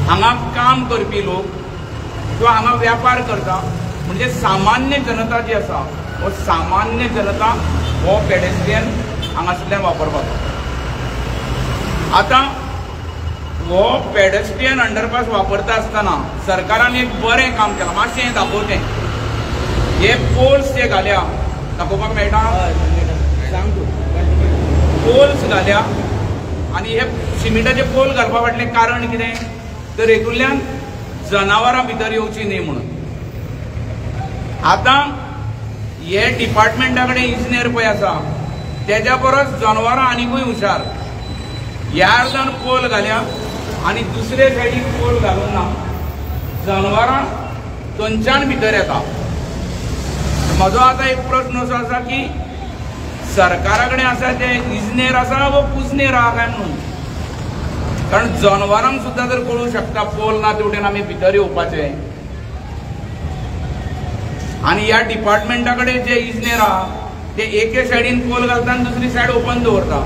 हांगा काम करपी लोक किंवा हांगा व्यापार करता म्हणजे सामान्य जनता जी आसा वो सामान्य जनता हो पेडेस्ट्रियन हांगासरल्यान वापरपाचो। आता हो पेडेस्ट्रियन अंडरपास वापरता आसतना सरकारान एक बरें काम केलां, मातशें हें दाखोवचें। हे पोल्स जे घाल्या दाखोवपाक मेळटा, सांग तूं। पोल्स घाल्या आनी हे सिमेंटाचे पोल घालपा फाटलें कारण कितें तर हेतूंतल्यान जनावरां भितर येवची न्ही म्हणून। आतां हे डिपार्टमेंटा कडेन इंजिनियर पळय आसा तेज्या परस जनावरां आनिकूय हुशार। ह्या अर्दान पोल घाल्या आनी दुसरे सायडीक पोल घालून ना, जनावरां थंयच्यान भितर येता। म्हजो आतां एक प्रश्न असो आसा की सरकारा कडेन आसा ते इंजिनियर आसा वो कुजनेर आहा काय म्हणून, कारण जनावरांक सुद्दां जर कळूंक शकता पोल ना तेवटेन आमी भितर येवपाचे। आनी ह्या डिपार्टमेंटा कडेन जे इंजिनियर आहा ते एके सायडीन पोल घालता आनी दुसरी सायड ओपन दवरता।